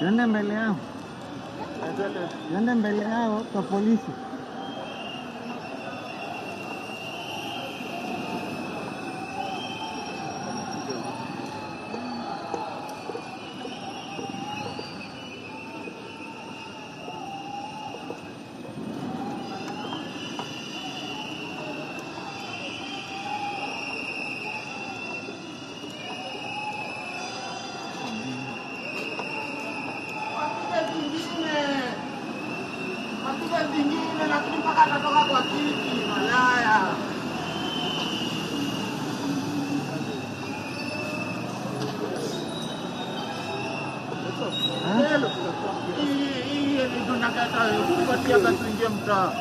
Twende mbele yao. Twende mbele yao kwa polisi. Zingine lakini mpaka atatoka kwa kiti malaya. Hii ni tunakata kupatia watu ingie mtaa.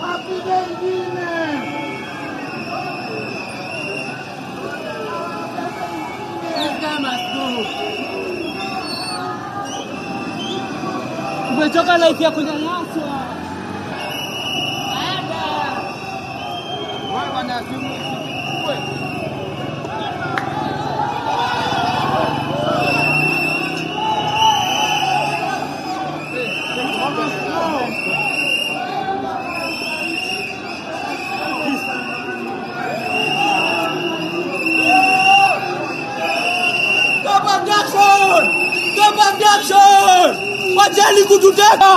Wapi wengine? Umechoka life ya kunyanyaswa. Wewe bwana simu. Wajali kututeka.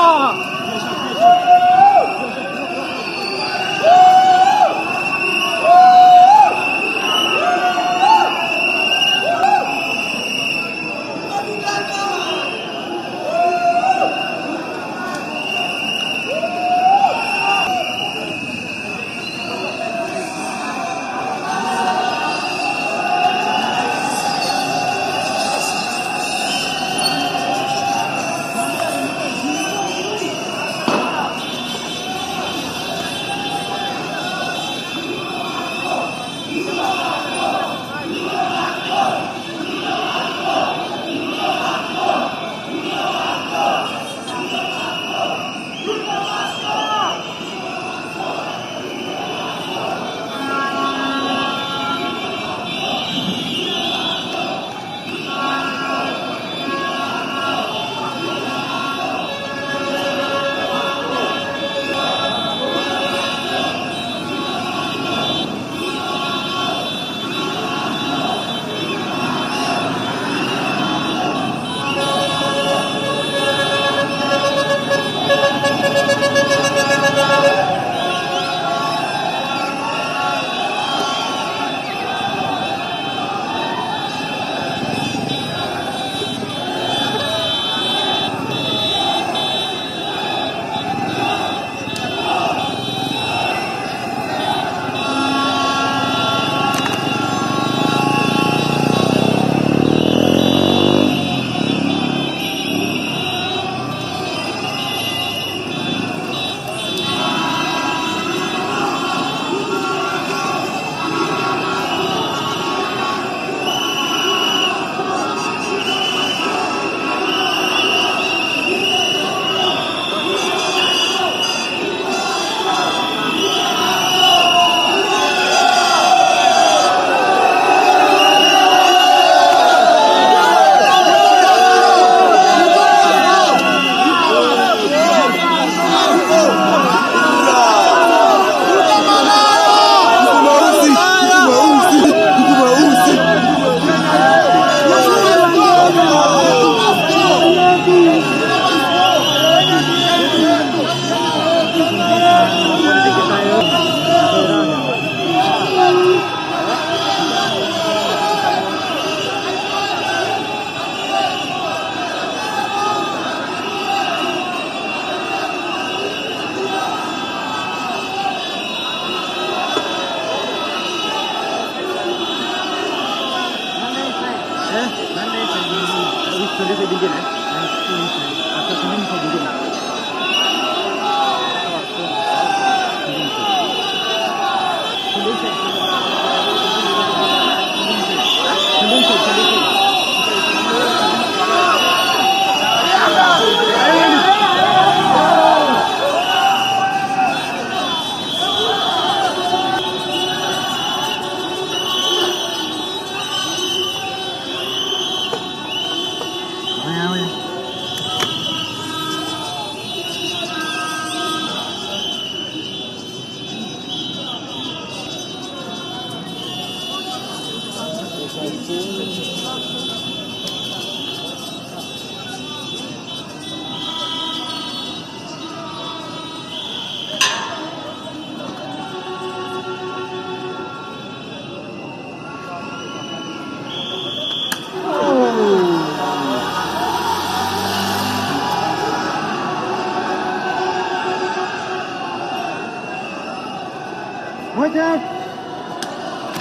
Watch out!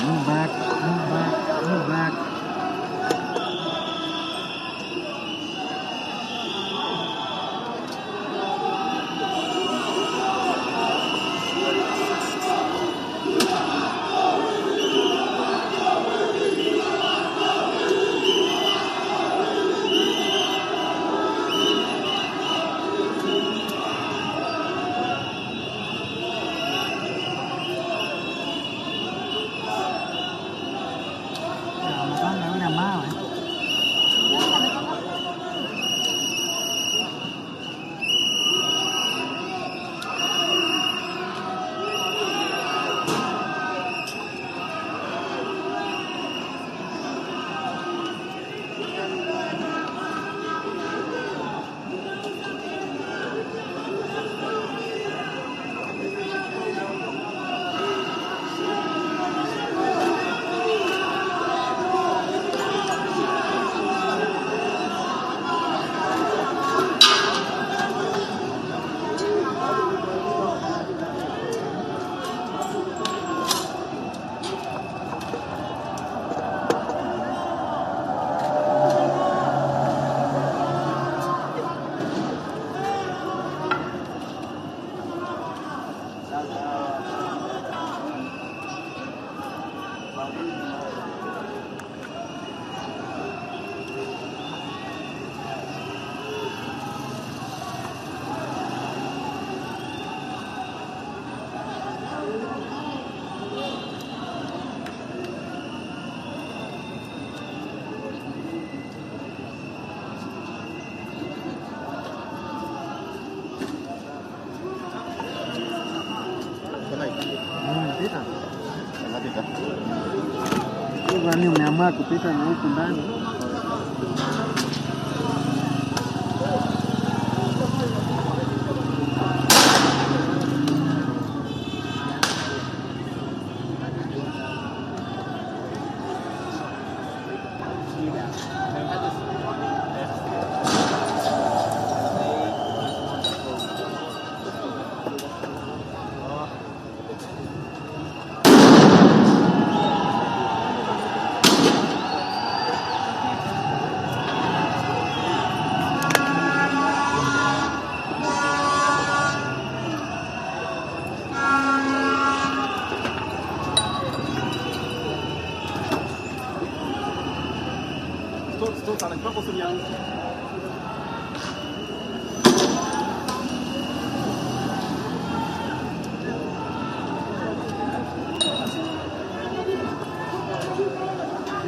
Move back, move back, move back. Kwani umeamua kupita na huku ndani? Ça n'arrête pas pour ce bien.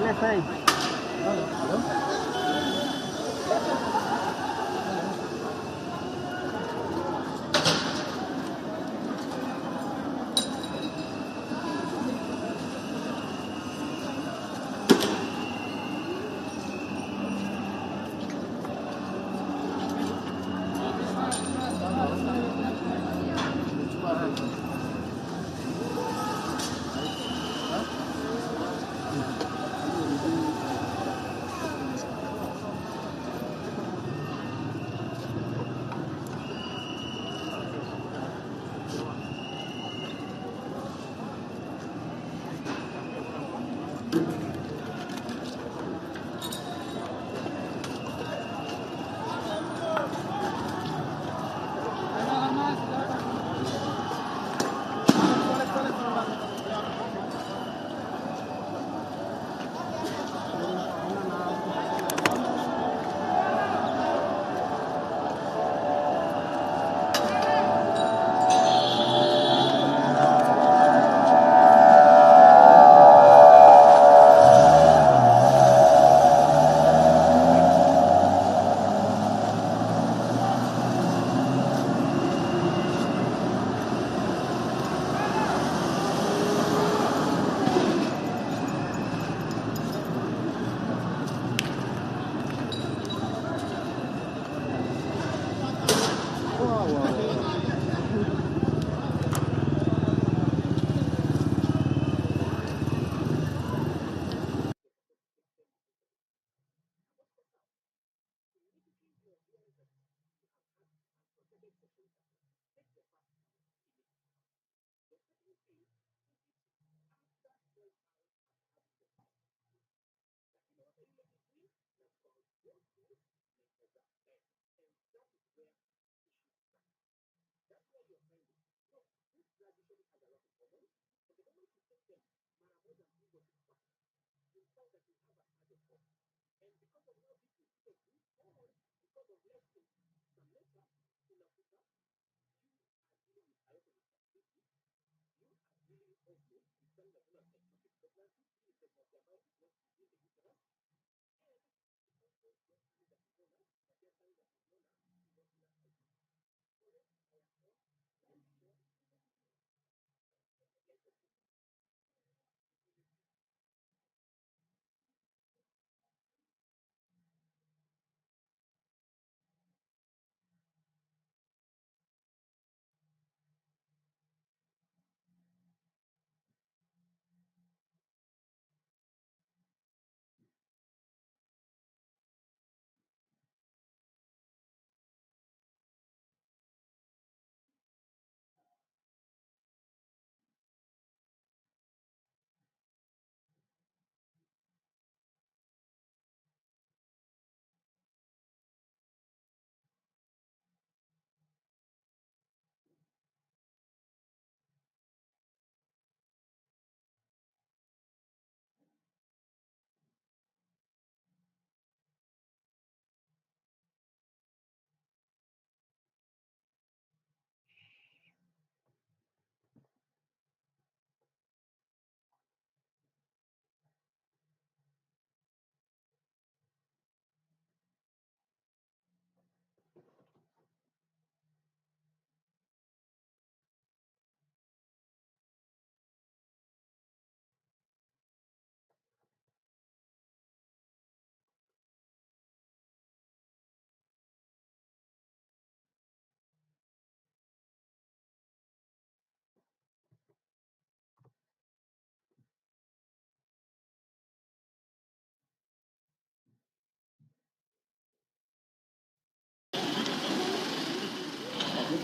Left side.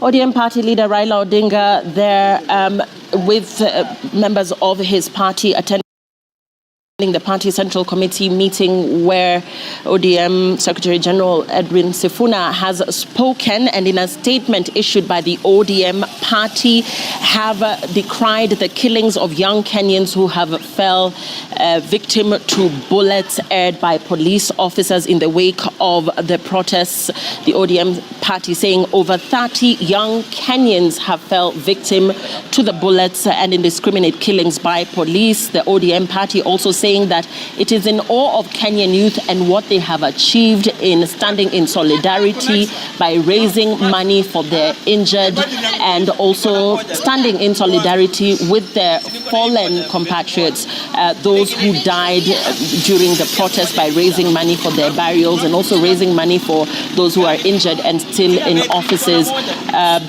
ODM party leader Raila Odinga there with members of his party attending the party central committee meeting where ODM Secretary General Edwin Sifuna has spoken, and in a statement issued by the ODM party have decried the killings of young Kenyans who have fell victim to bullets aired by police officers in the wake of the protests. The ODM party saying over 30 young Kenyans have fell victim to the bullets and indiscriminate killings by police. The ODM party also saying that it is in awe of Kenyan youth and what they have achieved in standing in solidarity by raising money for their injured and also standing in solidarity with their fallen compatriots, those who died during the protest, by raising money for their burials and also raising money for those who are injured and still in offices.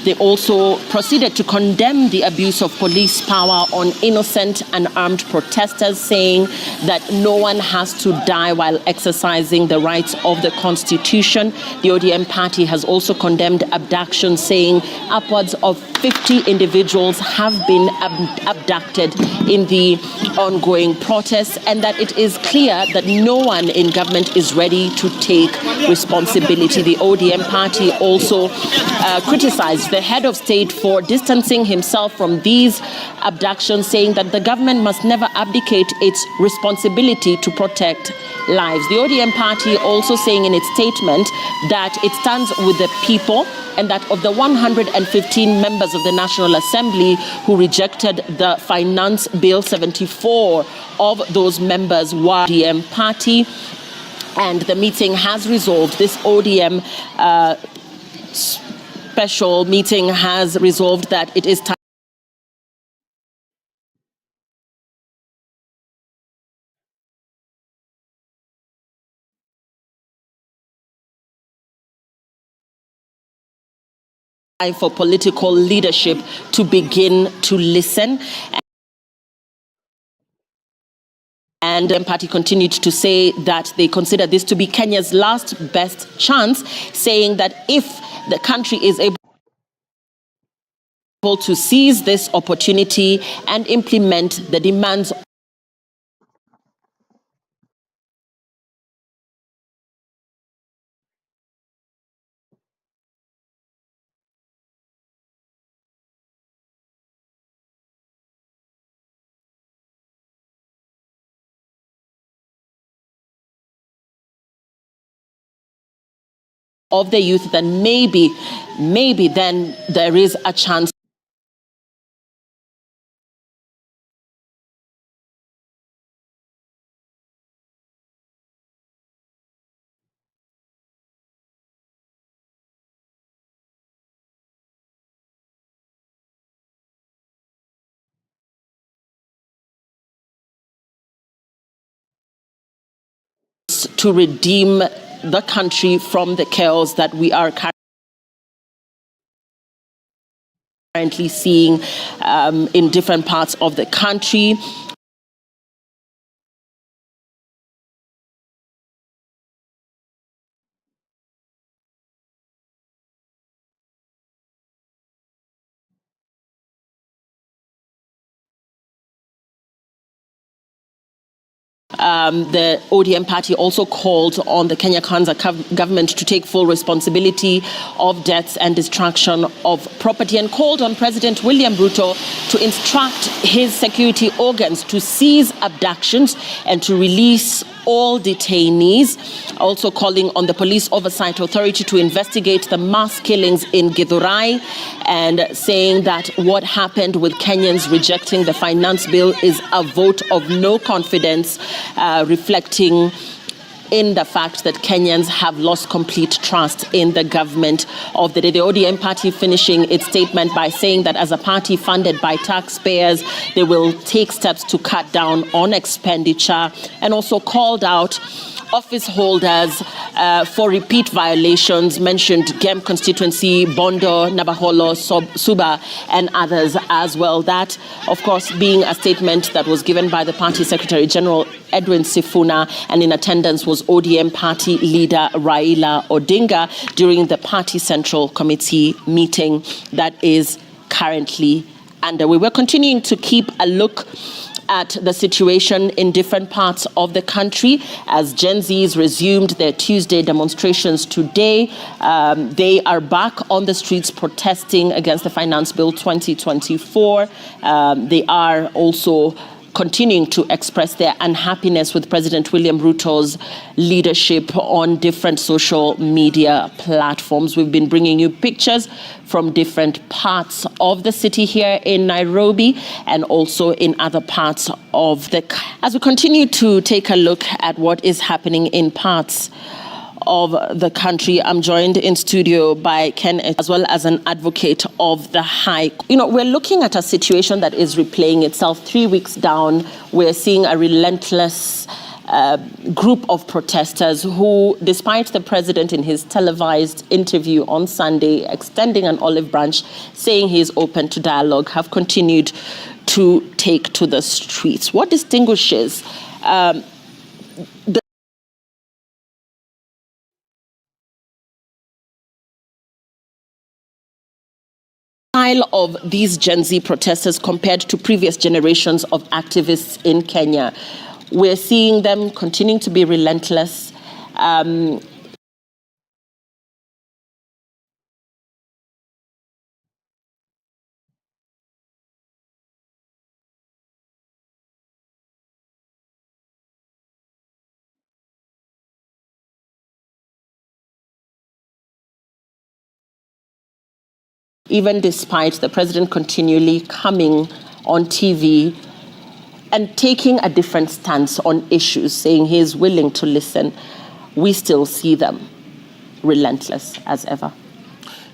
They also proceeded to condemn the abuse of police power on innocent and armed protesters, saying that no one has to die while exercising the rights of the Constitution. The ODM party has also condemned abduction, saying upwards of 50 individuals have been abducted in the ongoing protests, and that it is clear that no one in government is ready to take responsibility. The ODM party also criticized the head of state for distancing himself from these abductions, saying that the government must never abdicate its responsibility to protect lives. The ODM party also saying in its statement that it stands with the people, and that of the 115 members of the National Assembly who rejected the Finance Bill, 74 of those members were ODM party. And the meeting has resolved, this ODM special meeting has resolved that it is time for political leadership to begin to listen. And the party continued to say that they consider this to be Kenya's last best chance, saying that if the country is able to seize this opportunity and implement the demands of the youth, then maybe then there is a chance to redeem the country from the chaos that we are currently seeing in different parts of the country. The ODM party also called on the Kenya Kwanza government to take full responsibility of deaths and destruction of property, and called on President William Ruto to instruct his security organs to cease abductions and to release all detainees, also calling on the Police Oversight Authority to investigate the mass killings in Githurai, and saying that what happened with Kenyans rejecting the finance bill is a vote of no confidence, reflecting in the fact that Kenyans have lost complete trust in the government of the day. The ODM party finishing its statement by saying that as a party funded by taxpayers, they will take steps to cut down on expenditure, and also called out office holders for repeat violations, mentioned Gem constituency, Bondo, Nabaholo, Suba, and others as well. That, of course, being a statement that was given by the party Secretary General Edwin Sifuna, and in attendance was ODM party leader Raila Odinga during the party central committee meeting that is currently underway. We're continuing to keep a look at the situation in different parts of the country as Gen Zs resumed their Tuesday demonstrations today. They are back on the streets protesting against the Finance Bill 2024. They are also continuing to express their unhappiness with President William Ruto's leadership on different social media platforms. We've been bringing you pictures from different parts of the city here in Nairobi and also in other parts of the country. As we continue to take a look at what is happening in parts of the country, I'm joined in studio by Ken, as well as an advocate of the high. We're looking at a situation that is replaying itself 3 weeks down. We're seeing a relentless group of protesters who, despite the president in his televised interview on Sunday extending an olive branch, saying he is open to dialogue, have continued to take to the streets. What distinguishes the style of these Gen Z protesters compared to previous generations of activists in Kenya? We're seeing them continuing to be relentless. Even despite the president continually coming on TV and taking a different stance on issues, saying he is willing to listen, we still see them relentless as ever.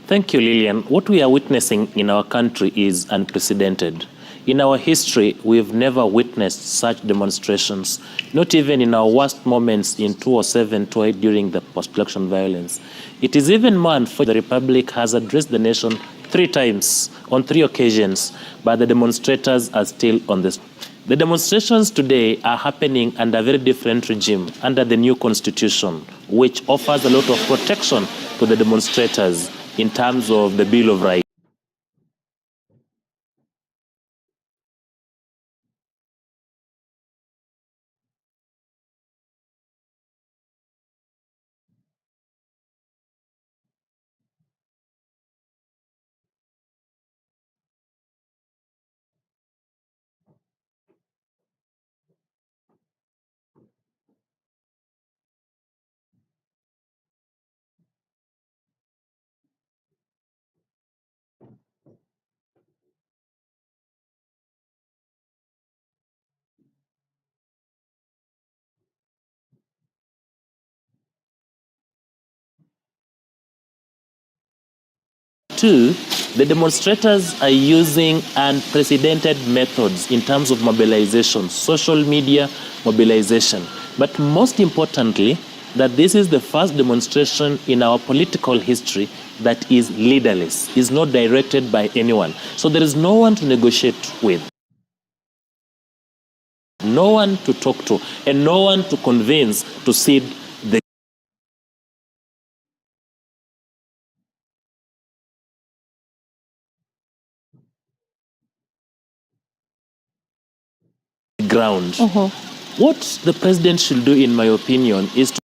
Thank you, Lillian. What we are witnessing in our country is unprecedented. In our history, we've never witnessed such demonstrations, not even in our worst moments in 2007, 2008 during the post-election violence. It is even more unfortunate the Republic has addressed the nation 3 times, on 3 occasions, but the demonstrators are still on the street. The demonstrations today are happening under a very different regime, under the new constitution, which offers a lot of protection to the demonstrators in terms of the Bill of Rights. two, the demonstrators are using unprecedented methods in terms of mobilization, social media mobilization. But most importantly, that this is the first demonstration in our political history that is leaderless, is not directed by anyone. So there is no one to negotiate with, no one to talk to, and no one to convince to cede the ground. What the president should do, in my opinion, is to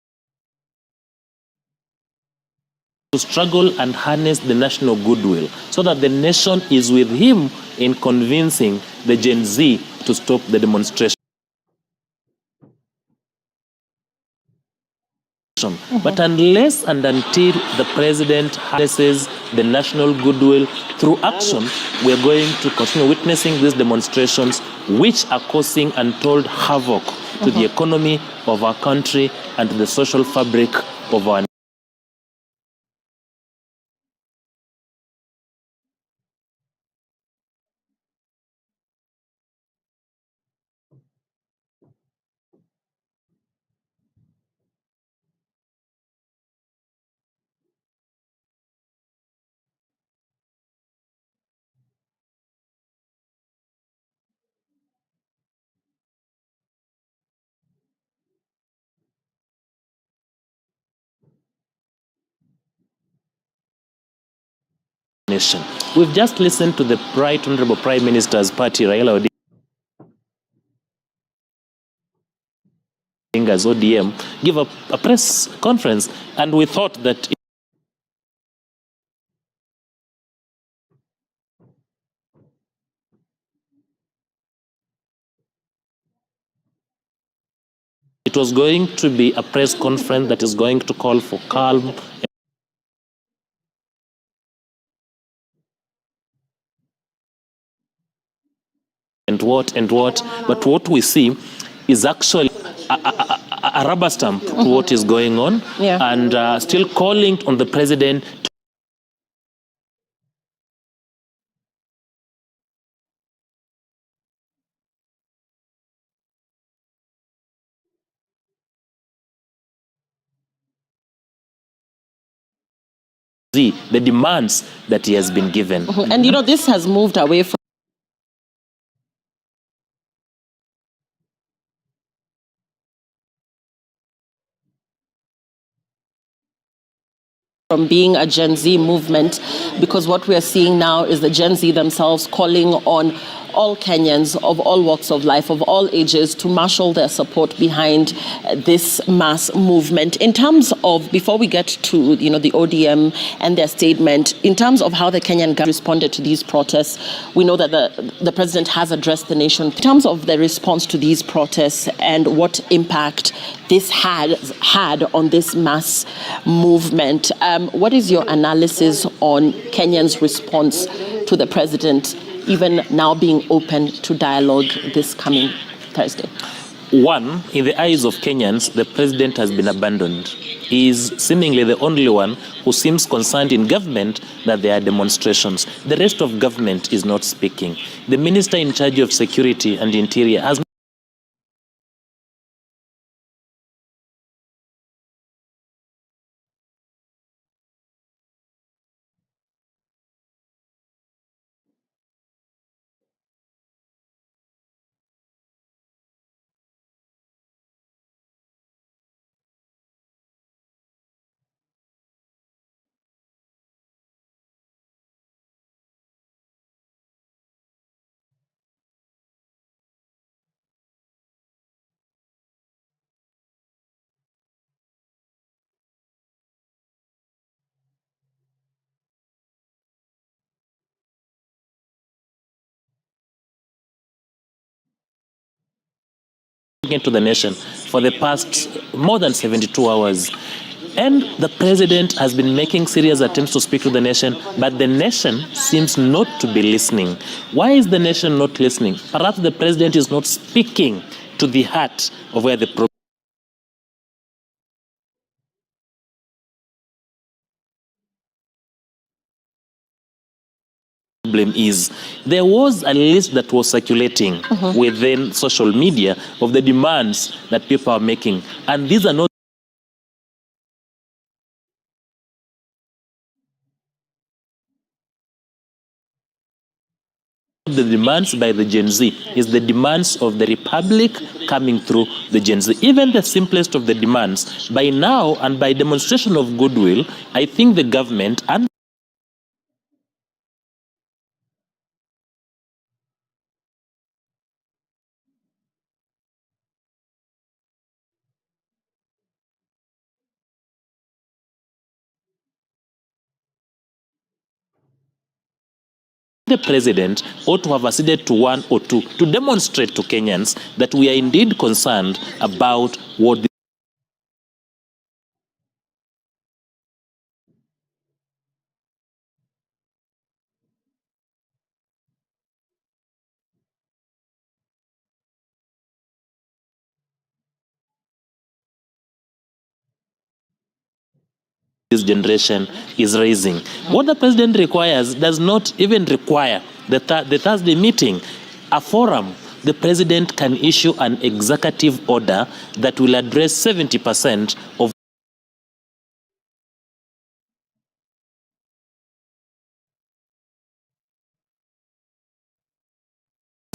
struggle and harness the national goodwill so that the nation is with him in convincing the Gen Z to stop the demonstration. But unless and until the president harnesses the national goodwill through action, we are going to continue witnessing these demonstrations, which are causing untold havoc to the economy of our country and to the social fabric of our nation. We've just listened to the Right Honorable Prime Minister's party, Raila Odinga's ODM, give a press conference, and we thought that it was going to be a press conference that is going to call for calm and what. But what we see is actually a rubber stamp to what is going on, and still calling on the president to see the demands that he has been given. And this has moved away from being a Gen Z movement, because what we are seeing now is the Gen Z themselves calling on all Kenyans of all walks of life, of all ages, to marshal their support behind this mass movement. In terms of, before we get to the ODM and their statement, in terms of how the Kenyan government responded to these protests, we know that the president has addressed the nation. In terms of the response to these protests and what impact this had on this mass movement, what is your analysis on Kenyans' response to the president, even now being open to dialogue this coming Thursday? One, in the eyes of Kenyans, the president has been abandoned. He is seemingly the only one who seems concerned in government that there are demonstrations. The rest of government is not speaking. The minister in charge of security and interior has to the nation for the past more than 72 hours. And the president has been making serious attempts to speak to the nation, but the nation seems not to be listening. Why is the nation not listening? Perhaps the president is not speaking to the heart of where the problem problem is there was a list that was circulating within social media of the demands that people are making. And these are not the demands by the Gen Z, is the demands of the Republic coming through the Gen Z. Even the simplest of the demands, by now and by demonstration of goodwill, I think the government and the president ought to have acceded to one or two to demonstrate to Kenyans that we are indeed concerned about what this generation is raising. What the president requires does not even require the Thursday meeting, a forum. The president can issue an executive order that will address 70% of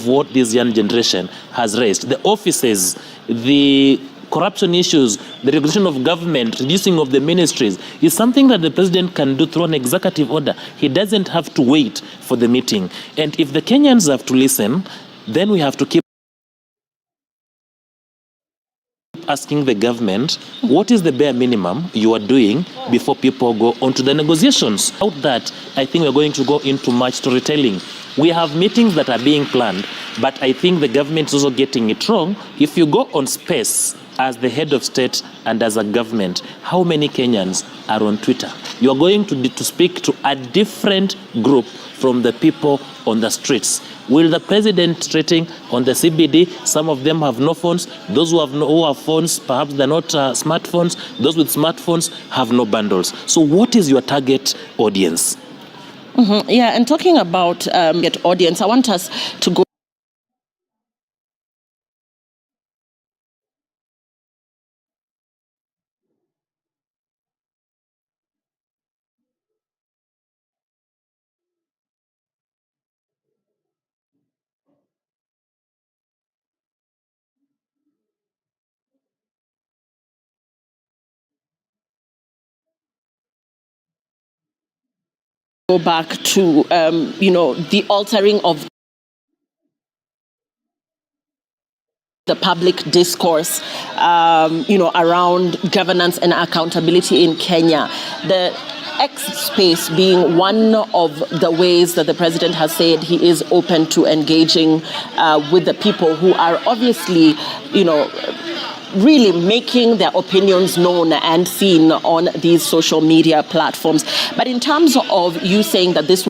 what this young generation has raised. The offices, the corruption issues, the regulation of government, reducing of the ministries is something that the president can do through an executive order. He doesn't have to wait for the meeting. And if the Kenyans have to listen, then we have to keep asking the government, what is the bare minimum you are doing before people go on to the negotiations? Without that, I think we're going to go into much storytelling. We have meetings that are being planned, but I think the government is also getting it wrong. If you go on space as the head of state and as a government, how many Kenyans are on Twitter? You are going to speak to a different group from the people on the streets. Will the president treating on the CBD? Some of them have no phones. Those who have phones, perhaps they're not smartphones. Those with smartphones have no bundles. So what is your target audience? Yeah, and talking about target audience, I want us to go back to, the altering of the public discourse, around governance and accountability in Kenya. The X space being one of the ways that the president has said he is open to engaging with the people who are obviously, really making their opinions known and seen on these social media platforms. But in terms of you saying that this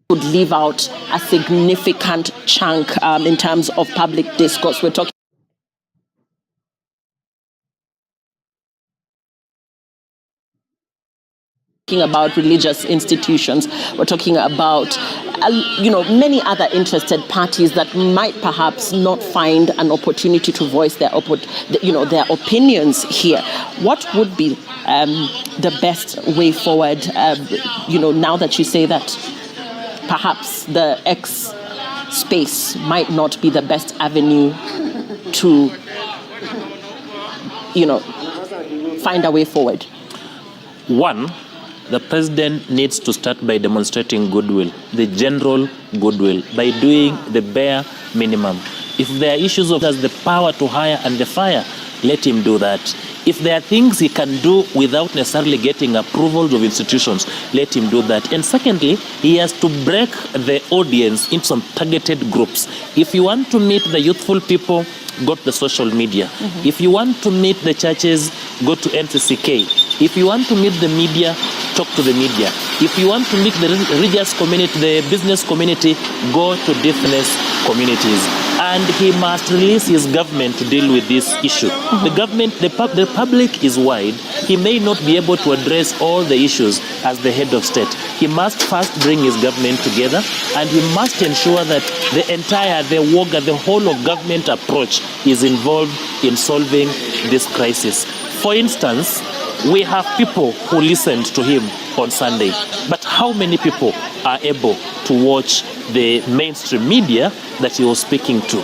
would leave out a significant chunk in terms of public discourse, we're talking about religious institutions, we're talking about many other interested parties that might perhaps not find an opportunity to voice their opinions here. What would be the best way forward, now that you say that perhaps the X space might not be the best avenue to find a way forward? One, the president needs to start by demonstrating goodwill, the general goodwill, by doing the bare minimum. If there are issues of the power to hire and the fire, let him do that. If there are things he can do without necessarily getting approval of institutions, let him do that. And secondly, he has to break the audience into some targeted groups. If you want to meet the youthful people, go to the social media. If you want to meet the churches, go to NCCK. If you want to meet the media, talk to the media. If you want to meet the religious community, the business community, go to different communities. And he must release his government to deal with this issue. The government, the public is wide. He may not be able to address all the issues as the head of state. He must first bring his government together, and he must ensure that the whole of government approach is involved in solving this crisis. For instance, we have people who listened to him on Sunday, but how many people are able to watch the mainstream media that he was speaking to?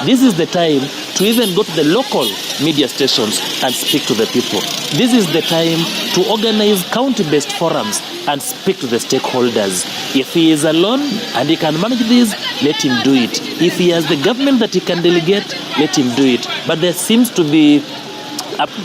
This is the time to even go to the local media stations and speak to the people. This is the time to organize county-based forums and speak to the stakeholders. If he is alone and he can manage this, let him do it. If he has the government that he can delegate, let him do it. But there seems to be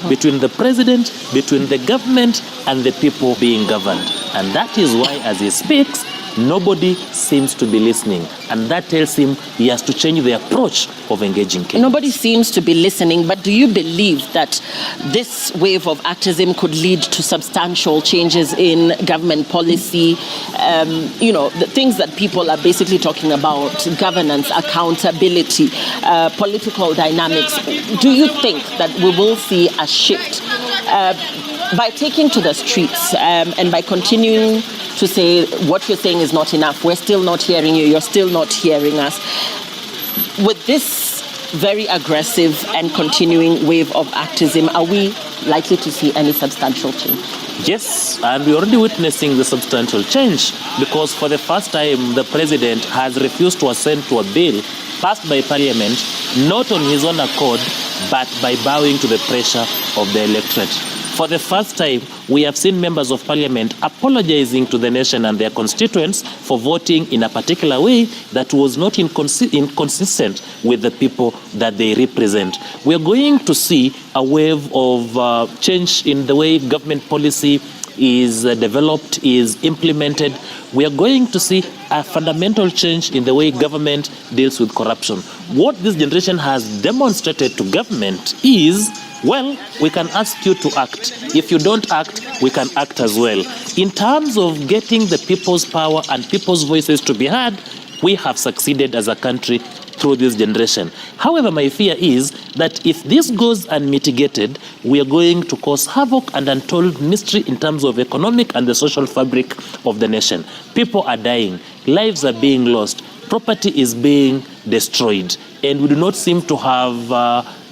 between the president, between the government, and the people being governed. And that is why, as he speaks, nobody seems to be listening. And that tells him he has to change the approach of engaging Kenyans. Nobody seems to be listening, but do you believe that this wave of activism could lead to substantial changes in government policy? The things that people are basically talking about, governance, accountability, political dynamics. Do you think that we will see a shift by taking to the streets and by continuing to say what you're saying is not enough, we're still not hearing you, you're still not hearing us? With this very aggressive and continuing wave of activism, are we likely to see any substantial change? Yes, and we're already witnessing the substantial change, because for the first time the president has refused to assent to a bill passed by parliament, not on his own accord, but by bowing to the pressure of the electorate. For the first time, we have seen members of parliament apologizing to the nation and their constituents for voting in a particular way that was not inconsistent with the people that they represent. We are going to see a wave of change in the way government policy is developed, is implemented. We are going to see a fundamental change in the way government deals with corruption. What this generation has demonstrated to government is, well, we can ask you to act. If you don't act, we can act as well. In terms of getting the people's power and people's voices to be heard, we have succeeded as a country through this generation. However, my fear is that if this goes unmitigated, we are going to cause havoc and untold mystery in terms of economic and the social fabric of the nation. People are dying, lives are being lost, property is being destroyed, and we do not seem to have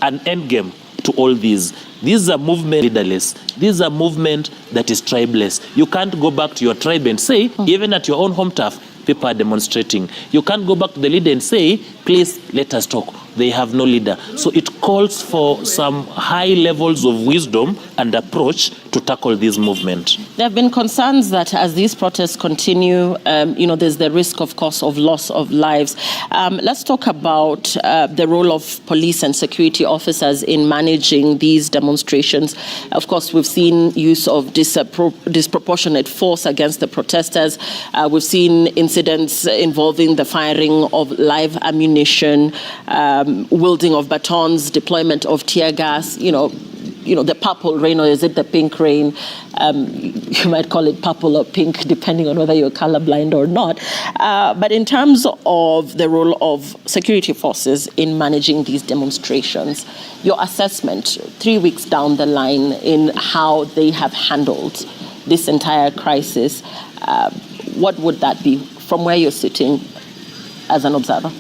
an end game to all these. These are movement leaderless. These are movement that is tribeless. You can't go back to your tribe and say, even at your own home turf, people are demonstrating. You can't go back to the leader and say, please let us talk. They have no leader. So it calls for some high levels of wisdom and approach to tackle this movement. There have been concerns that as these protests continue, there's the risk, of course, of loss of lives. Let's talk about the role of police and security officers in managing these demonstrations. Of course, we've seen use of disproportionate force against the protesters. We've seen incidents involving the firing of live ammunition, wielding of batons, deployment of tear gas, the purple rain, or is it the pink rain? You might call it purple or pink, depending on whether you're colorblind or not. But in terms of the role of security forces in managing these demonstrations, your assessment 3 weeks down the line in how they have handled this entire crisis, what would that be from where you're sitting as an observer?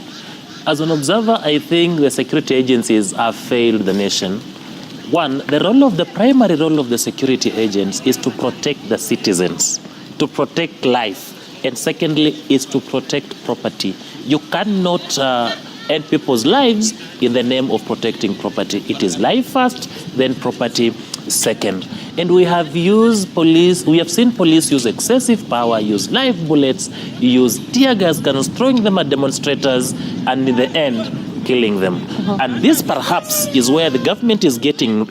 As an observer, I think the security agencies have failed the nation. One, the primary role of the security agents is to protect the citizens, to protect life. And secondly, is to protect property. You cannot end people's lives in the name of protecting property. It is life first, then property second. And we have seen police use excessive power, use live bullets, use tear gas guns, throwing them at demonstrators, and in the end, killing them. And this perhaps is where the government is getting